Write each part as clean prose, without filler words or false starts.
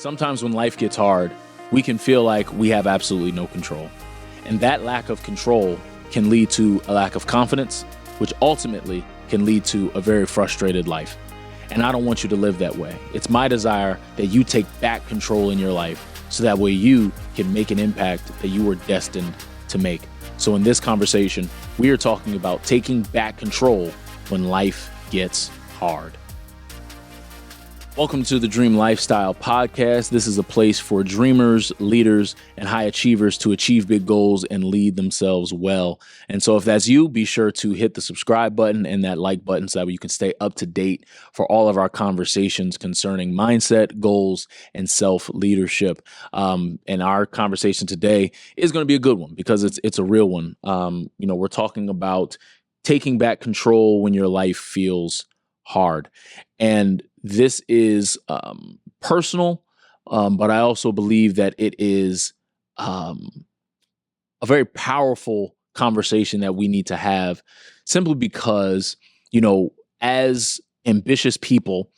Sometimes when life gets hard, we can feel like we have absolutely no control. And that lack of control can lead to a lack of confidence, which ultimately can lead to a very frustrated life. And I don't want you to live that way. It's my desire that you take back control in your life so that way you can make an impact that you were destined to make. So in this conversation, we are talking about taking back control when life gets hard. Welcome to the Dream Lifestyle Podcast. This is a place for dreamers, leaders, and high achievers to achieve big goals and lead themselves well. And so if that's you, be sure to hit the subscribe button and that like button so that you can stay up to date for all of our conversations concerning mindset, goals, and self-leadership. And our conversation today is going to be a good one because it's a real one. We're talking about taking back control when your life feels hard. And this is personal, but I also believe that it is a very powerful conversation that we need to have simply because, as ambitious people,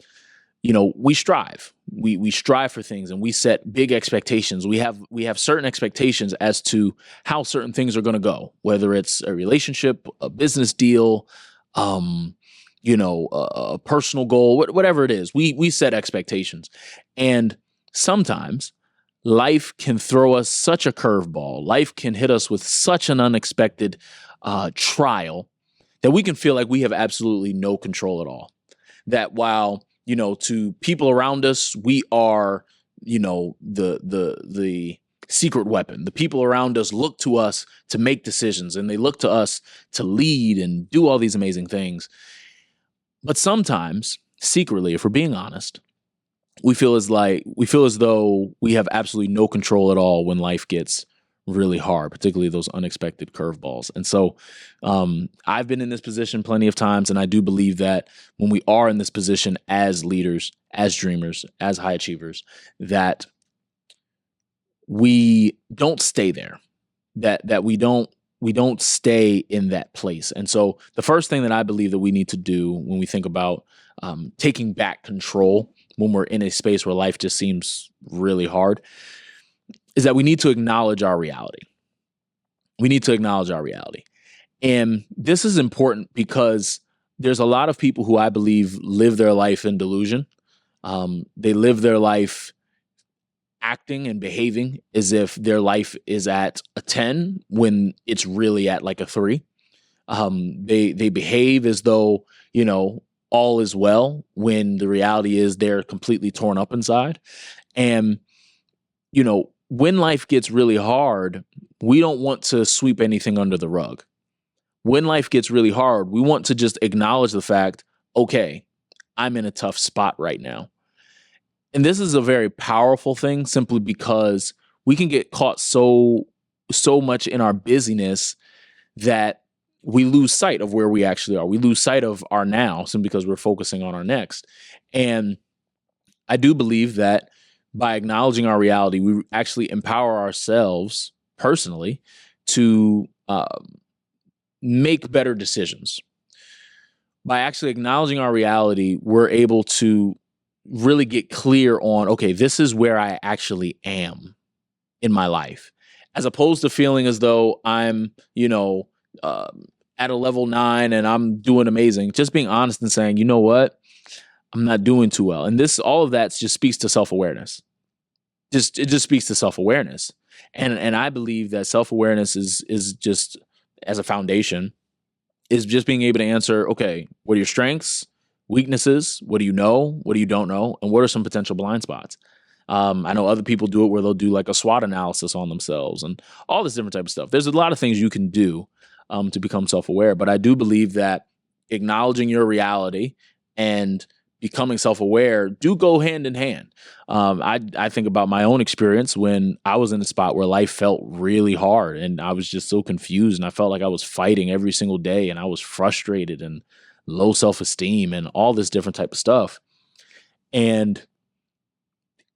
we strive. We strive for things and we set big expectations. We have certain expectations as to how certain things are going to go, whether it's a relationship, a business deal, a personal goal, whatever it is, we set expectations. And sometimes life can throw us such a curveball. Life can hit us with such an unexpected trial that we can feel like we have absolutely no control at all. That while, to people around us, we are, the secret weapon. The people around us look to us to make decisions and they look to us to lead and do all these amazing things. But sometimes, secretly, if we're being honest, we feel as though we have absolutely no control at all when life gets really hard, particularly those unexpected curveballs. And so I've been in this position plenty of times, and I do believe that when we are in this position as leaders, as dreamers, as high achievers, that we don't stay there, that we don't stay in that place. And so the first thing that I believe that we need to do when we think about taking back control when we're in a space where life just seems really hard is that we need to acknowledge our reality. We need to acknowledge our reality. And this is important because there's a lot of people who I believe live their life in delusion. They live their life acting and behaving as if their life is at a 10 when it's really at like a 3. They behave as though, all is well when the reality is they're completely torn up inside. And, when life gets really hard, we don't want to sweep anything under the rug. When life gets really hard, we want to just acknowledge the fact, okay, I'm in a tough spot right now. And this is a very powerful thing simply because we can get caught so much in our busyness that we lose sight of where we actually are. We lose sight of our now simply because we're focusing on our next. And I do believe that by acknowledging our reality, we actually empower ourselves personally to make better decisions. By actually acknowledging our reality, we're able to really get clear on, okay, this is where I actually am in my life, as opposed to feeling as though I'm, at a level 9 and I'm doing amazing. Just being honest and saying, you know what, I'm not doing too well. And all of that just speaks to self-awareness. It just speaks to self-awareness. And I believe that self-awareness is just, as a foundation, is just being able to answer, okay, what are your strengths? Weaknesses, what do you know? What do you don't know? And what are some potential blind spots? I know other people do it where they'll do like a SWOT analysis on themselves and all this different type of stuff. There's a lot of things you can do to become self-aware, but I do believe that acknowledging your reality and becoming self-aware do go hand in hand. I think about my own experience when I was in a spot where life felt really hard and I was just so confused and I felt like I was fighting every single day and I was frustrated and low self-esteem and all this different type of stuff. And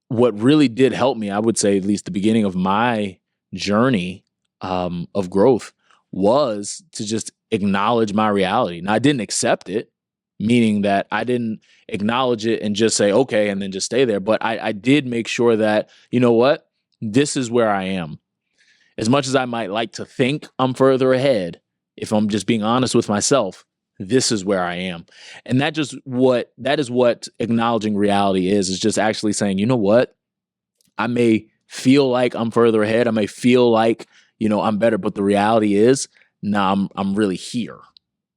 what really did help me, I would say, at least the beginning of my journey of growth, was to just acknowledge my reality. Now, I didn't accept it. meaning that I didn't acknowledge it and just say, okay, and then just stay there. But I did make sure that, you know what, this is where I am. As much as I might like to think I'm further ahead, if I'm just being honest with myself, this is where I am. And that is what acknowledging reality is just actually saying, you know what? I may feel like I'm further ahead. I may feel like, I'm better, but the reality is, nah, I'm really here.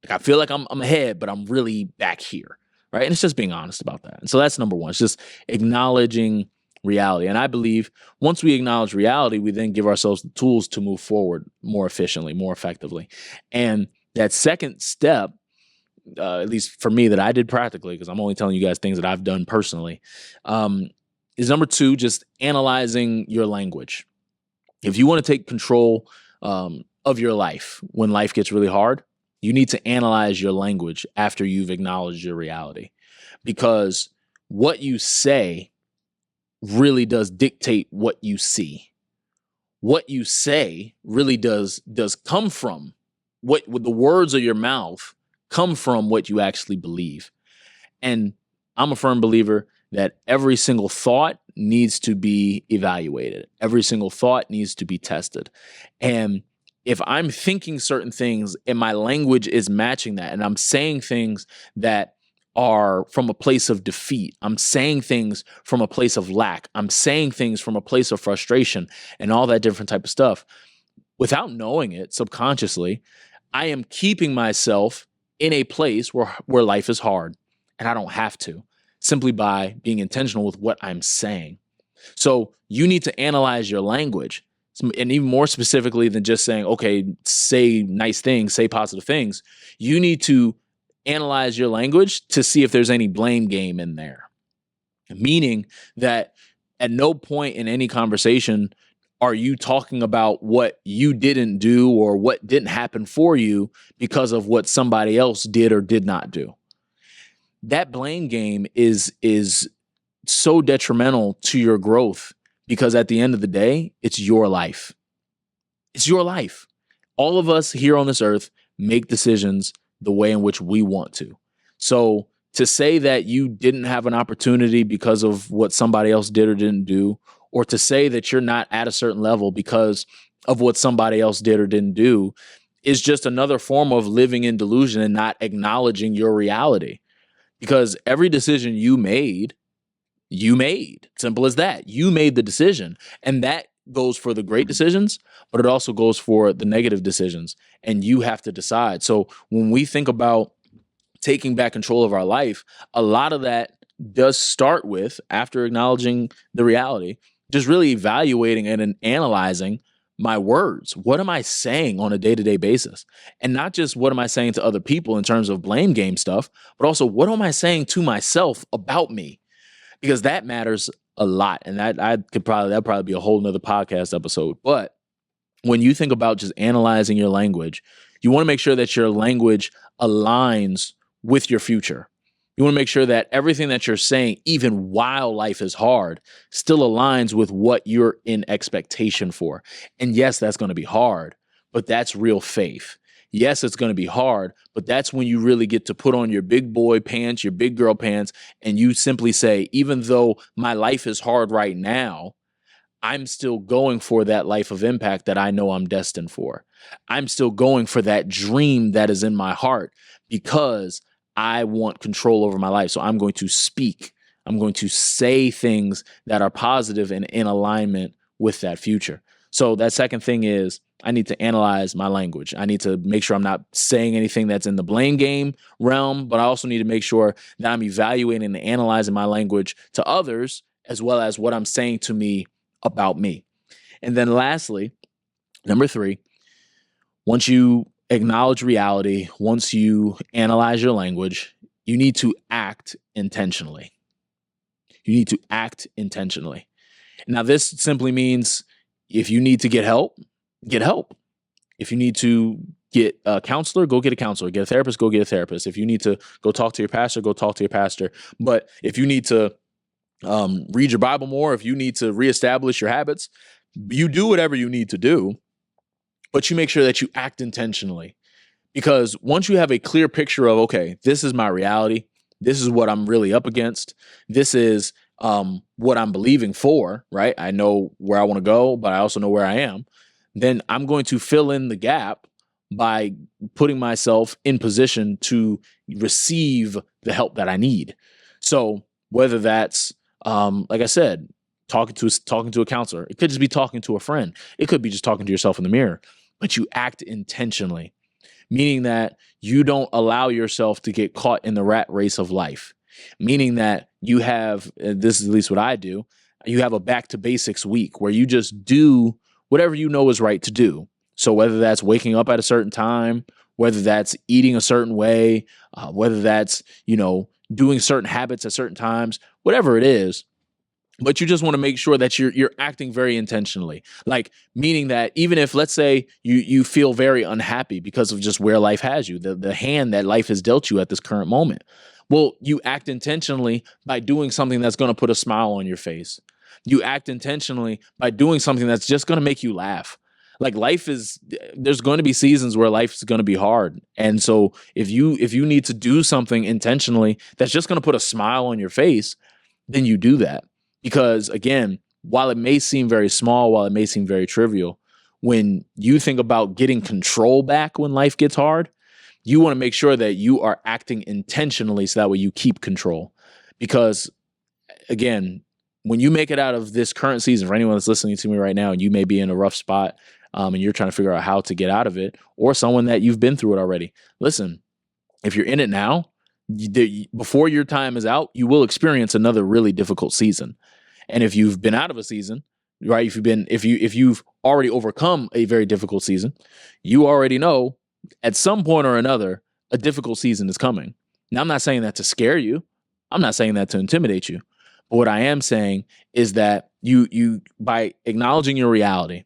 Like I feel like I'm ahead, but I'm really back here. Right. And it's just being honest about that. And so that's number one. It's just acknowledging reality. And I believe once we acknowledge reality, we then give ourselves the tools to move forward more efficiently, more effectively. And that second step, at least for me, that I did practically, because I'm only telling you guys things that I've done personally, is number two, just analyzing your language. If you want to take control of your life when life gets really hard, you need to analyze your language after you've acknowledged your reality, because what you say really does dictate what you see. What you say really does come from what the words of your mouth come from what you actually believe. And I'm a firm believer that every single thought needs to be evaluated. Every single thought needs to be tested. And if I'm thinking certain things and my language is matching that, and I'm saying things that are from a place of defeat, I'm saying things from a place of lack, I'm saying things from a place of frustration and all that different type of stuff, without knowing it subconsciously, I am keeping myself in a place where life is hard, and I don't have to, simply by being intentional with what I'm saying. So you need to analyze your language, and even more specifically than just saying, okay, say nice things, say positive things. You need to analyze your language to see if there's any blame game in there, meaning that at no point in any conversation are you talking about what you didn't do or what didn't happen for you because of what somebody else did or did not do. That blame game is so detrimental to your growth, because at the end of the day, it's your life. It's your life. All of us here on this earth make decisions the way in which we want to. So to say that you didn't have an opportunity because of what somebody else did or didn't do, or to say that you're not at a certain level because of what somebody else did or didn't do, is just another form of living in delusion and not acknowledging your reality. Because every decision you made. Simple as that. You made the decision. And that goes for the great decisions, but it also goes for the negative decisions. And you have to decide. So when we think about taking back control of our life, a lot of that does start with, after acknowledging the reality, just really evaluating and analyzing my words. What am I saying on a day-to-day basis? And not just what am I saying to other people in terms of blame game stuff, but also what am I saying to myself about me? Because that matters a lot. And that'd probably be a whole nother podcast episode. But when you think about just analyzing your language, you want to make sure that your language aligns with your future. You want to make sure that everything that you're saying, even while life is hard, still aligns with what you're in expectation for. And yes, that's going to be hard, but that's real faith. Yes, it's going to be hard, but that's when you really get to put on your big boy pants, your big girl pants, and you simply say, even though my life is hard right now, I'm still going for that life of impact that I know I'm destined for. I'm still going for that dream that is in my heart, because I want control over my life. So I'm going to speak. I'm going to say things that are positive and in alignment with that future. So that second thing is, I need to analyze my language. I need to make sure I'm not saying anything that's in the blame game realm, but I also need to make sure that I'm evaluating and analyzing my language to others, as well as what I'm saying to me about me. And then lastly, number three, once you acknowledge reality, once you analyze your language, you need to act intentionally. You need to act intentionally. Now, this simply means if you need to get help, get help. If you need to get a counselor, go get a counselor. Get a therapist, go get a therapist. If you need to go talk to your pastor, go talk to your pastor. But if you need to read your Bible more, if you need to reestablish your habits, you do whatever you need to do, but you make sure that you act intentionally. Because once you have a clear picture of, okay, this is my reality, this is what I'm really up against, this is what I'm believing for, right? I know where I want to go, but I also know where I am. Then I'm going to fill in the gap by putting myself in position to receive the help that I need. So whether that's, like I said, talking to a counselor, it could just be talking to a friend, it could be just talking to yourself in the mirror, but you act intentionally, meaning that you don't allow yourself to get caught in the rat race of life, meaning that you have, this is at least what I do, you have a back to basics week where you just do whatever you know is right to do. So whether that's waking up at a certain time, whether that's eating a certain way, whether that's, doing certain habits at certain times, whatever it is, but you just want to make sure that you're acting very intentionally. Like, meaning that even if, let's say, you feel very unhappy because of just where life has you, the hand that life has dealt you at this current moment, well, you act intentionally by doing something that's going to put a smile on your face. You act intentionally by doing something that's just going to make you laugh. Like, there's going to be seasons where life is going to be hard. And so if you need to do something intentionally that's just going to put a smile on your face, then you do that. Because again, while it may seem very small, while it may seem very trivial, when you think about getting control back when life gets hard, you want to make sure that you are acting intentionally so that way you keep control. Because again, when you make it out of this current season, for anyone that's listening to me right now, and you may be in a rough spot and you're trying to figure out how to get out of it, or someone that you've been through it already, listen, if you're in it now, before your time is out, you will experience another really difficult season. And if you've been out of a season, right? If you've already overcome a very difficult season, you already know at some point or another, a difficult season is coming. Now, I'm not saying that to scare you. I'm not saying that to intimidate you. But what I am saying is that you by acknowledging your reality,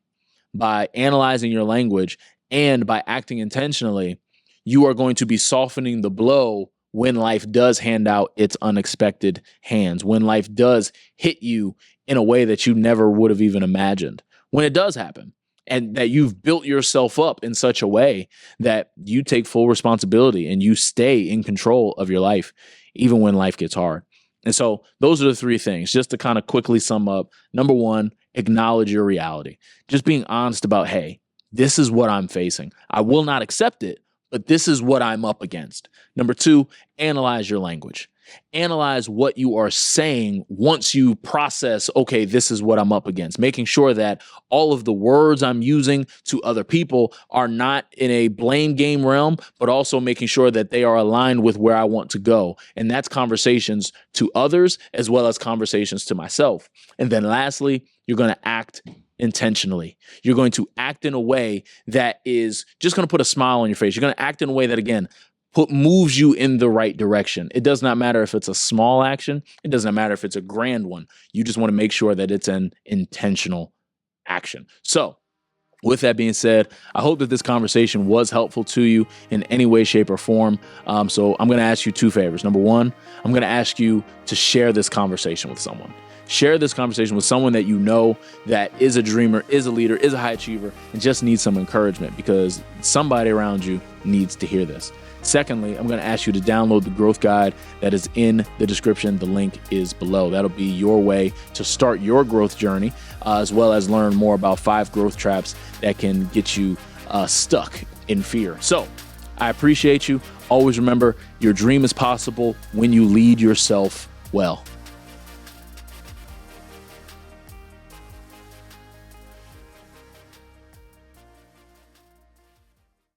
by analyzing your language, and by acting intentionally, you are going to be softening the blow when life does hand out its unexpected hands, when life does hit you in a way that you never would have even imagined, when it does happen, and that you've built yourself up in such a way that you take full responsibility and you stay in control of your life, even when life gets hard. And so those are the three things, just to kind of quickly sum up. Number one, acknowledge your reality. Just being honest about, hey, this is what I'm facing. I will not accept it, but this is what I'm up against. Number two, analyze your language. Analyze what you are saying once you process, okay, this is what I'm up against. Making sure that all of the words I'm using to other people are not in a blame game realm, but also making sure that they are aligned with where I want to go. And that's conversations to others as well as conversations to myself. And then lastly, you're going to act intentionally. You're going to act in a way that is just going to put a smile on your face. You're going to act in a way that, again, moves you in the right direction. It does not matter if it's a small action. It doesn't matter if it's a grand one. You just want to make sure that it's an intentional action. So with that being said, I hope that this conversation was helpful to you in any way, shape, or form. So I'm going to ask you two favors. Number one, I'm going to ask you to share this conversation with someone. Share this conversation with someone that you know that is a dreamer, is a leader, is a high achiever, and just needs some encouragement, because somebody around you needs to hear this. Secondly, I'm going to ask you to download the growth guide that is in the description. The link is below. That'll be your way to start your growth journey, as well as learn more about 5 growth traps that can get you stuck in fear. So I appreciate you. Always remember, your dream is possible when you lead yourself well.